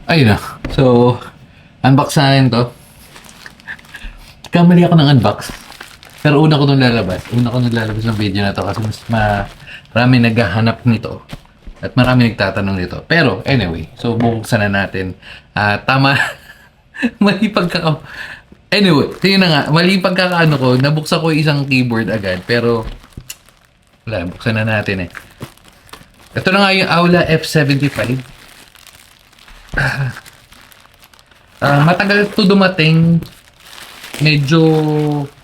Ayun na. So, unbox na natin to. Kamali ako ng unbox. Pero una ko nung lalabas. Una ko nung lalabas ng video na to kasi marami naghahanap nito. At marami nagtatanong nito. Pero, anyway. So, bubuksan na natin. Tama. Mali pagka... Anyway, yun na nga. Mali pagkakaano ko. Nabuksan ko isang keyboard agad. Pero, wala. Buksan na natin eh. Ito na nga yung Aula F75. Matagal to dumating. Medyo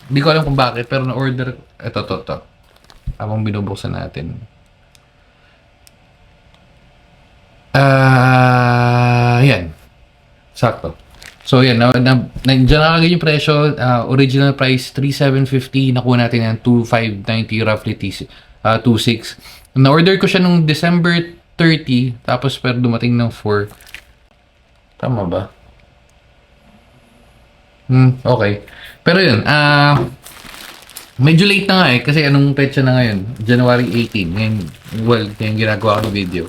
hindi ko alam kung bakit pero na-order ito. Habang binubuksan natin. Yan. Sakto. So yan, nandiyan nakalagay yung presyo. Original price 3,750, nakuha natin yan 2,590 roughly 26. Na-order ko siya nung December 30 tapos pero dumating ng 4. Tama ba? Okay. Pero yun, medyo late na nga eh, kasi anong petsa na ngayon? January 18. Ngayon, well, yung ginagawa ko ng video.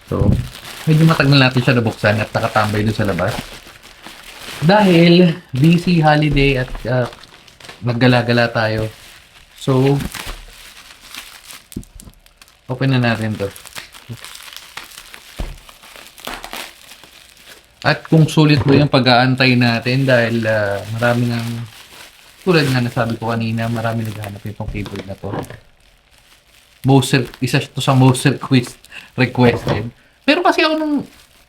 So, medyo matagal natin siya nabuksan at nakatambay dun sa labas. Dahil, busy holiday at naggala-gala tayo. So, open na natin to. At kung sulit mo yung pag-aantay natin dahil marami ng tulad nga nasabi ko kanina, marami naghahanap itong keyboard na to. Isa to sa most requested. Pero kasi ako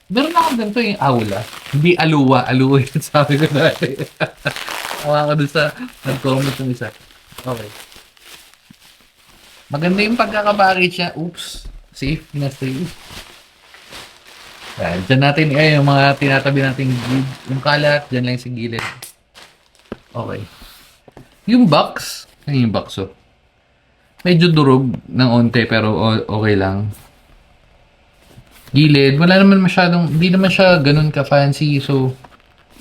meron ako ganito yung Aula. Hindi Aluwa yun sabi ko dati. Tawa ka dun sa nag-comment ng isa. Okay. Maganda yung pagkakapackage niya. Oops. Safe na safe. Diyan natin, yung mga tinatabi nating grid. Yung kalat, dyan lang sa gilid. Okay. Yung box, yung box oh. Medyo durog ng onte pero okay lang. Gilid, wala naman masyadong, hindi naman siya ganun ka-fancy. So,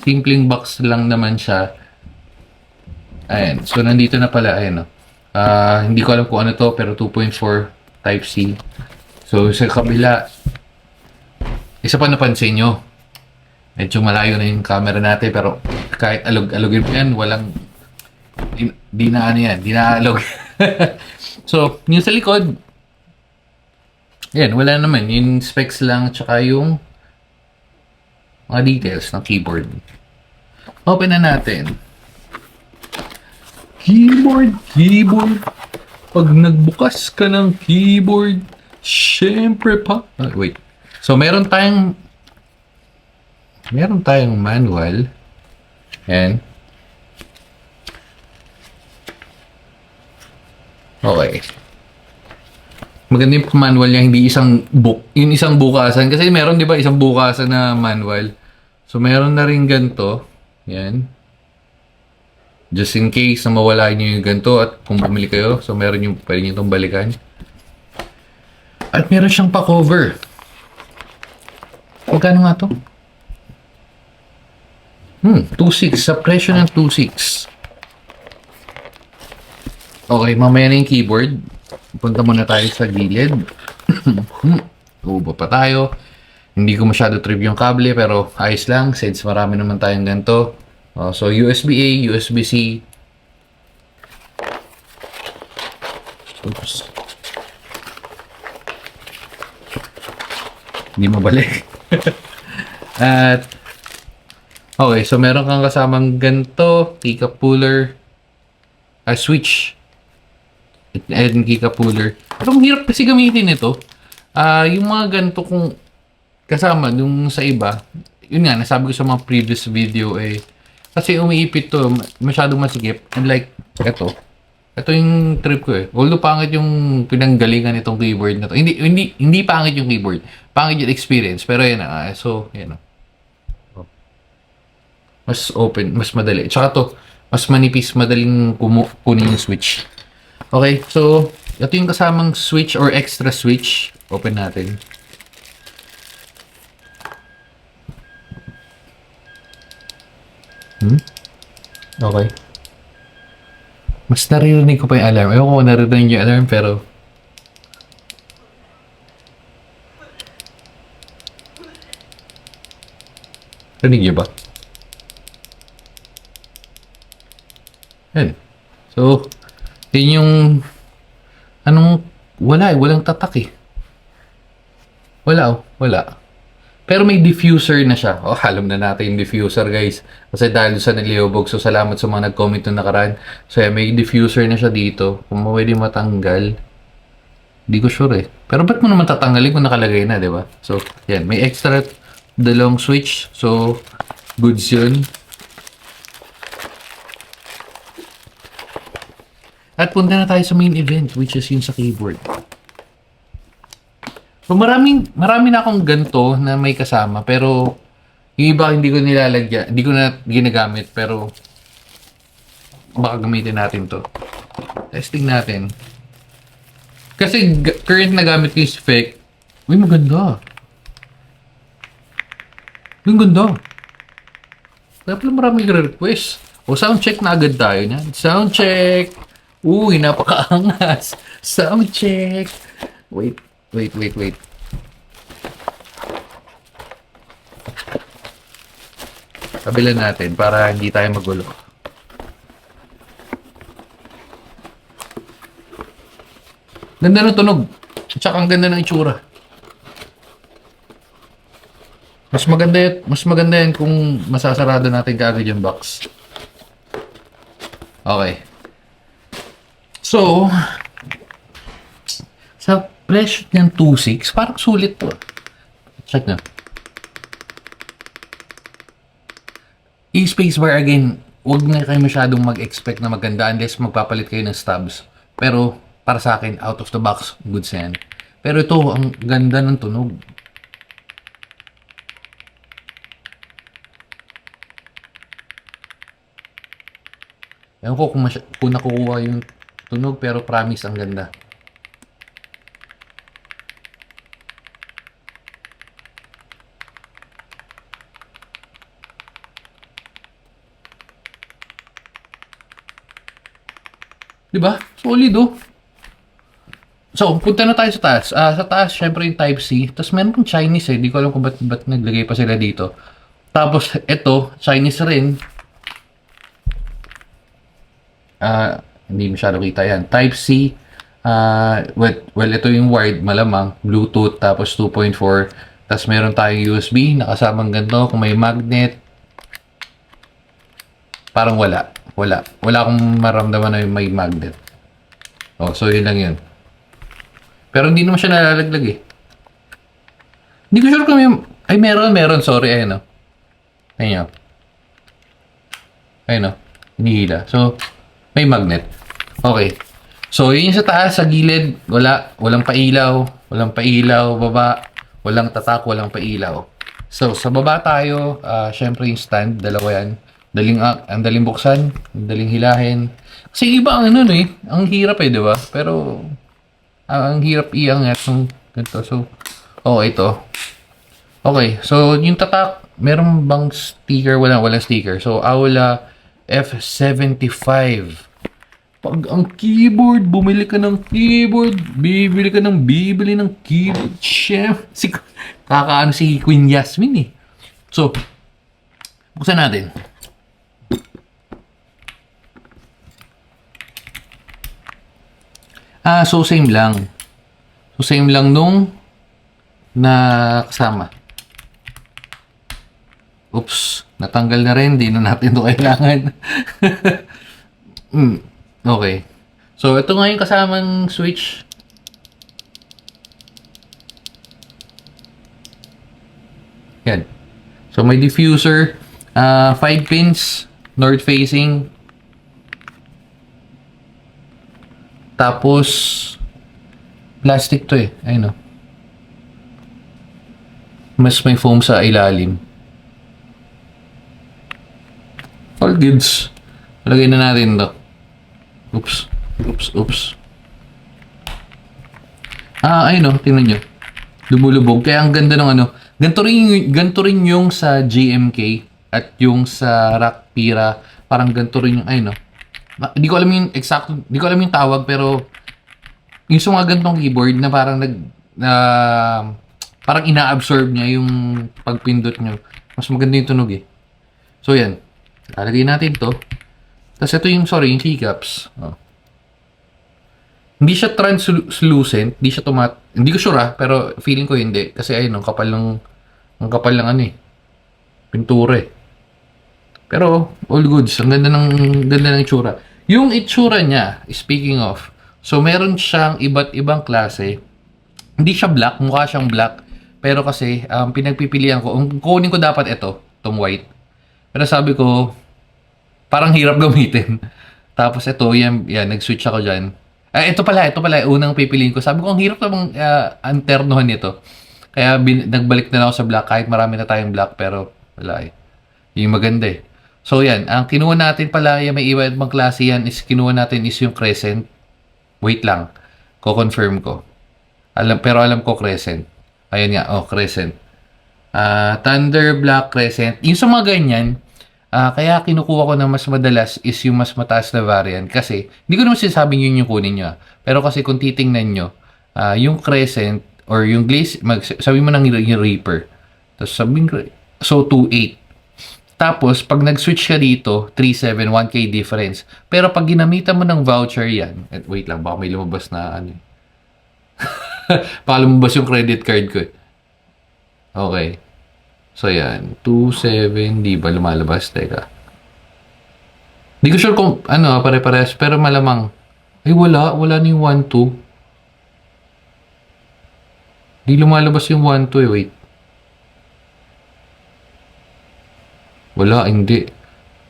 simpleng box lang naman siya. Ayan, so nandito na pala, ayan oh. Hindi ko alam kung ano to, pero 2.4 Type-C. So, sa kabila, isa pa napansin nyo, medyo malayo na yung camera natin, pero kahit alog-alogin mo yan, walang, di na ano yan, di na alog. So, yung sa likod, yan, wala naman. Yung specs lang, tsaka yung mga details ng keyboard. Open na natin. Keyboard. Pag nagbukas ka ng keyboard, syempre pa. Wait. So, meron tayong manual. And okay. Maganda yung manual niya, hindi isang book. Yung isang bukasan. Kasi meron, di ba, isang bukasan na manual. So, meron na rin ganito. Yan. Just in case na mawala niyo yung ganito at kung bumili kayo. So, meron yung, pwede nyo itong balikan. At meron siyang pa-cover. Magkano nga to? 2.6. Sa presyo ng 2.6. Okay, mamaya na yung keyboard. Punta muna tayo sa gilid. Ubo pa tayo. Hindi ko masyado trip yung kable pero ayos lang since marami naman tayong ganito. So USB-A, USB-C. Oops. Hindi mabalik. At okay, so meron kang kasamang ganito, keycap puller, switch. And keycap puller. Pero ang hirap kasi gamitin ito. Yung mga ganito kung kasama yung sa iba, yun nga, nasabi ko sa mga previous video kasi umiipit to, masyadong masikip. Unlike ito yung trip ko Although pangit yung pinanggalingan itong keyboard na to. Hindi pangit yung keyboard. Pangit yung experience. Pero yan so, yan mas open, mas madali. Tsaka to, mas manipis, madaling kunin yung switch. Okay, so ito yung kasamang switch or extra switch. Open natin. Okay. Mas naririnig ko pa yung alarm. Ewan ko kung naririnig yung alarm pero Rinig niyo ba? Yan. So, yun yung, walang tatak eh. Wala. Pero may diffuser na siya. Oh, alam na natin yung diffuser, guys. Kasi dahil sa niliyobog. So, salamat sa mga nag-comment nung nakaraan. So, may diffuser na siya dito. Kung pwede matanggal. Hindi ko sure eh. Pero ba't mo naman tatanggalin kung nakalagay na, di ba? So, yan. May extra dalawang switch. So, goods yun. At punta na tayo sa main event, which is yun sa keyboard. So, marami na akong ganito na may kasama, pero yung iba hindi ko nilalagyan, hindi ko na ginagamit, pero baka gamitin natin to. Testing natin. Kasi current na gamit ko yung spec. Uy, maganda. Yung ganda. Kaya pala maraming request. O, sound check na agad tayo niyan. Sound check. Uy, napakaangas. Sound check. Wait. Kabilan natin para hindi tayo magulo. Ganda ng tunog. Tsaka ang ganda ng itsura. Mas maganda yan kung masasarado natin kaagad yung box. Okay. So, sa presyo niyang 2.6, parang sulit to. Check na. I-spacebar again, huwag na kayo masyadong mag-expect na maganda unless magpapalit kayo ng stubs. Pero, para sa akin, out of the box, goods na yan. Pero ito, ang ganda ng tunog. Ewan ko kung nakukuha yung tunog, pero promise ang ganda. Diba? Solid oh. So, punta na tayo sa taas. Sa taas, syempre yung Type-C. Tapos meron pang Chinese eh. Di ko alam kung ba't naglagay pa sila dito. Tapos, ito, Chinese rin. Hindi masyado kita yan. Type-C. Well, ito yung wired, malamang. Bluetooth, tapos 2.4. Tapos meron tayong USB. Nakasamang ganito. Kung may magnet. Parang wala. Wala akong maramdaman na may magnet. Oh, so yun lang yun. Pero hindi naman siya nalalaglag eh. Hindi ko sure kung may... Ay, meron. Sorry, ayun o. Ayun o. Ayun o. Hinihila. So, may magnet. Okay. So, yun yung sa taas, sa gilid. Walang pailaw. Baba. Walang tatak, walang pailaw. So, sa baba tayo, syempre yung stand. Dalawa yan. Ang daling buksan. Ang daling hilahin. Kasi iba ang ano eh. Ang hirap eh, di ba? Pero... ang hirap iangat ng ganito. So, ito. Okay, so yung tatak, meron bang sticker? Walang sticker. So, Aula F75. Pag ang keyboard, bumili ka ng keyboard, bibili ng keyboard. Chef, kakaano si Queen Yasmin eh. So, buksan natin. So same lang. So same lang nung na kasama. Oops, natanggal na rin. Di na natin ito kailangan. Okay. So ito nga yung kasamang switch. Yan. So may diffuser, 5 pins, north facing. Tapos, plastic to eh. Ayun o. Mas may foam sa ilalim. All goods. Lagay na natin to. Oops. Ayun o. Tingnan nyo. Lumulubog. Kaya ang ganda ng ano. Ganito rin yung sa GMK at yung sa Rockpira. Parang ganito rin yung, ayun o. Hindi ko alam yung tawag, pero yung sa mga gantong keyboard na parang parang ina-absorb niya yung pagpindot nyo. Mas maganda yung tunog eh. So, yan. Lalagay natin to. Tapos ito yung, sorry, yung keycaps. Oh. Hindi siya translucent. Hindi siya Hindi ko sure pero feeling ko hindi. Kasi ayun, ang kapal ng ano eh. Pintura eh. Pero, all goods. Ang ganda ng itsura. Yung itsura niya, speaking of, so meron siyang iba't ibang klase. Hindi siya black, mukha siyang black. Pero kasi, pinagpipilian ko, kunin ko dapat itong white. Pero sabi ko, parang hirap gamitin. Tapos ito, nag-switch ako dyan. Ito pala, unang pipiliin ko. Sabi ko, ang hirap namang anternohan nito. Kaya nagbalik na lang ako sa black, kahit marami na tayong black, pero wala eh. Yung maganda eh. So yan, ang kinuha natin pala, may iba ibang klase yan, kinuha natin is yung crescent. Wait lang, ko-confirm ko. Pero alam ko crescent. Ayun nga, crescent. Thunder Black Crescent. Yung sa mga ganyan, kaya kinukuha ko na mas madalas is yung mas mataas na variant. Kasi, hindi ko naman sinasabing yun yung kunin nyo. Pero kasi kung titingnan nyo, yung Crescent or yung Glaze, sabi mo ng yung Reaper. Tapos sabihin ko, so 2.8. Tapos, pag nag-switch ka dito, 3.7, 1K difference. Pero pag ginamitan mo ng voucher yan, wait lang, baka may lumabas na ano. Baka lumabas yung credit card ko. Okay. So, yan. 2.7, di ba lumalabas? Teka. Di ko sure kung, pare-pares. Pero malamang. Ay, wala. Wala na yung 1.2. Di lumalabas yung 1.2 eh. Wait. Wala, hindi.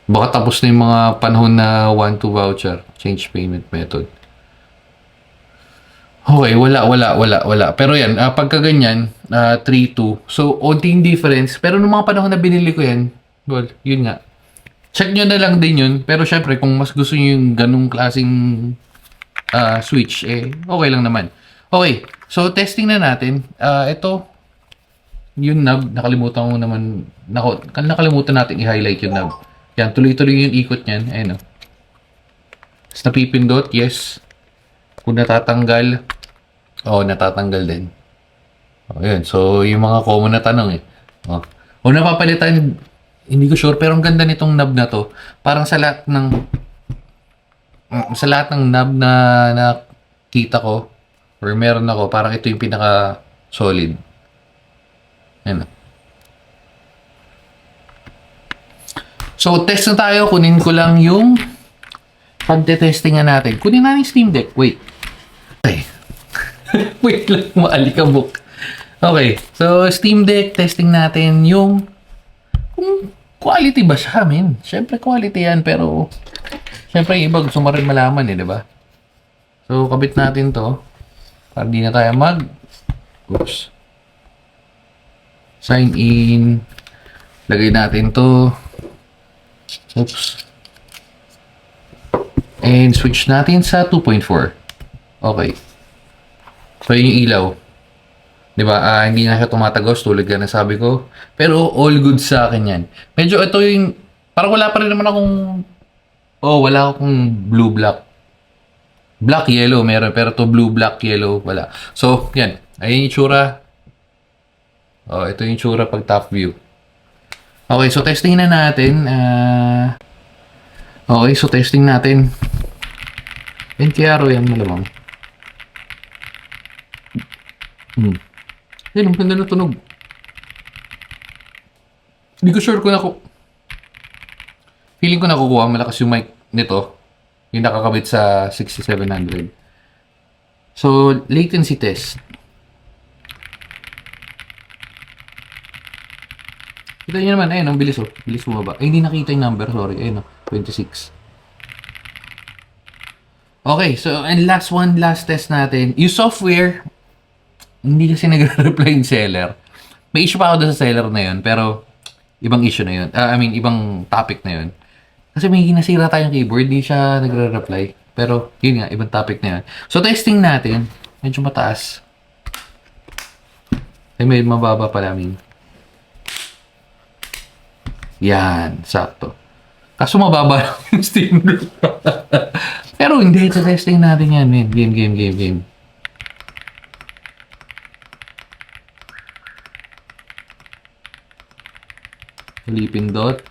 Baka tapos na yung mga panahon na 1.2 voucher. Change payment method. Okay, wala. Pero yan, pagka ganyan, 3-2. So, onting difference. Pero nung mga panahon na binili ko yan, well, yun nga. Check nyo na lang din yun. Pero syempre, kung mas gusto nyo yung ganung klaseng switch, okay lang naman. Okay, so testing na natin. Ito, yung knob, nakalimutan natin i-highlight yung knob. Yan, tuloy-tuloy yung ikot niyan. Ayun o. Tapos napipindot, yes. Kung natatanggal, natatanggal din. Yun. So, yung mga common na tanong eh. O napapalitan, hindi ko sure, pero ang ganda nitong knob na to. Parang sa lahat ng knob na nakita ko, or meron ako, parang ito yung pinaka-solid. Ayan. So, test na tayo. Kunin ko lang yung pagte-testingan natin. Kunin natin yung Steam Deck. Wait. Okay. Wait lang, maalikabok. Okay. So, Steam Deck, testing natin yung kung quality ba siya, men. Siyempre, quality yan. Pero, siyempre, iba gusto mo rin malaman eh, di ba? So, kabit natin to. Para di na tayo oops. Sign in. Lagay natin to. Oops. And switch natin sa 2.4. Okay. So, yun yung ilaw. Diba? Hindi na siya tumatagos tulad ka na sabi ko. Pero all good sa akin yan. Medyo ito yung... Parang wala pa rin naman akong... wala akong blue-black. Black-yellow meron. Pero to blue-black-yellow wala. So, yan. Ayun yung itsura. Ito yung itsura pag top view. Okay, so testing na natin. Okay, so testing natin. Enkiaro yan malamang. Yan, ang ganda na tunog. Hindi ko sure kung feeling ko nakukuha malakas yung mic nito. Yung nakakabit sa 6700. So, latency test. Kita nyo naman, ayun, ang bilis Bilis bumaba. Ay, hindi nakita yung number, sorry. Ayun, 26. Okay, so, and last test natin. Yung software, hindi kasi nagre-reply yung seller. May issue pa ako doon sa seller na yun, pero ibang issue na yun. Ibang topic na yun. Kasi may nasira tayong keyboard, hindi siya nagre-reply. Pero, yun nga, ibang topic na yun. So, testing natin. Medyo mataas. Ay, may mababa pala, Yan, sakto. Kaso mababa lang yung Steam Deck. Pero hindi, ito testing natin yan, man. Game. Huli pindot.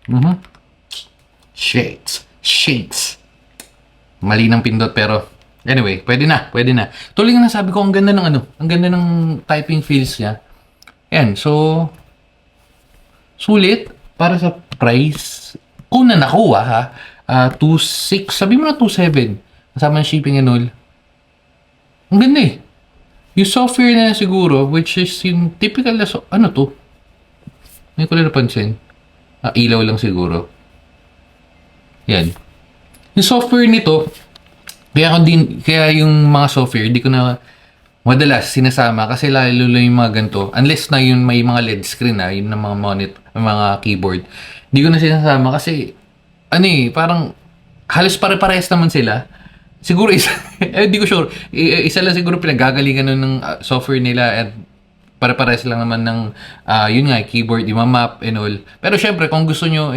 Mhm. Shades. Mali ng pindot pero anyway, pwede na, pwede na. Tuloy nga sabi ko, ang ganda ng ano, ang ganda ng typing feels niya. Yan, so sulit para sa price. Una nakuha ha, 2.6, sabi mo na 2.7. Kasama ng shipping and all. Ang ganda eh. Yung software na siguro, which is yung typical na, ano to? Hindi ko lang napansin. Ilaw lang siguro. Yan. Yung software nito, kaya yung mga software, di ko na madalas sinasama kasi lalo lang yung mga ganito. Unless na yun may mga LED screen na, yun ng mga monitor, mga keyboard. Di ko na sinasama kasi, ano eh, parang halos pare-parehas naman sila. Siguro isa, di ko sure. Isa lang siguro pinagagalingan nun ng software nila at pare-parehas lang naman ng, yun nga, keyboard, map and all. Pero syempre, kung gusto nyo,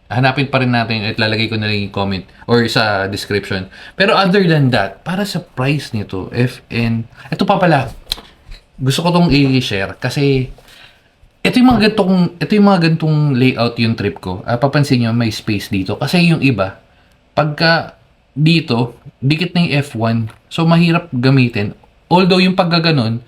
hanapin pa rin natin at lalagay ko na rin yung comment or sa description. Pero other than that, para sa price nito, ito pa pala, gusto ko tong i-share kasi ito yung mga gantong layout yung trip ko. Papansin nyo, may space dito. Kasi yung iba, pagka dito, dikit na yung F1. So, mahirap gamitin. Although, yung paggaganon,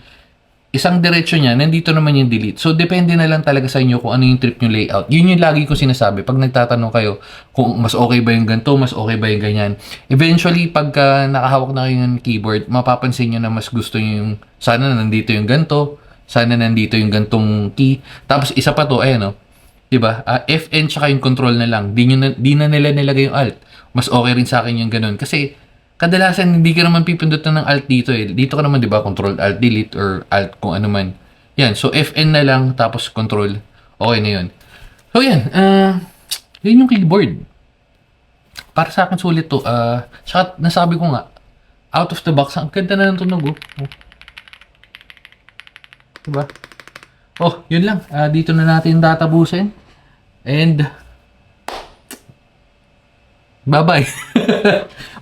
isang diretsyo niya, nandito naman yung delete. So, depende na lang talaga sa inyo kung ano yung trip nyo layout. Yun yung lagi ko sinasabi. Pag nagtatanong kayo kung mas okay ba yung ganito, mas okay ba yung ganyan. Eventually, pagka nakahawak na kayo ng keyboard, mapapansin nyo na mas gusto nyo yung, sana nandito yung ganito, sana nandito yung gantong key. Tapos, isa pa to, ayan o. Diba? FN tsaka yung control na lang. Di na nila nilagay yung alt. Mas okay rin sa akin yung ganun. Kasi, kadalasan hindi ka naman pipindutan ng alt dito eh. Dito ka naman 'di ba, control alt delete or alt kung ano man. Yan, so FN na lang tapos control. Okay na 'yun. So yan, yun yung keyboard. Para sa akin sulit to. Saka nasabi ko nga, out of the box, ang ganda na ng tunog oh. Diba? Oh, yun lang. Dito na natin tatapusin. And bye-bye.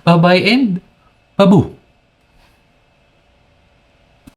Bye-bye and babu.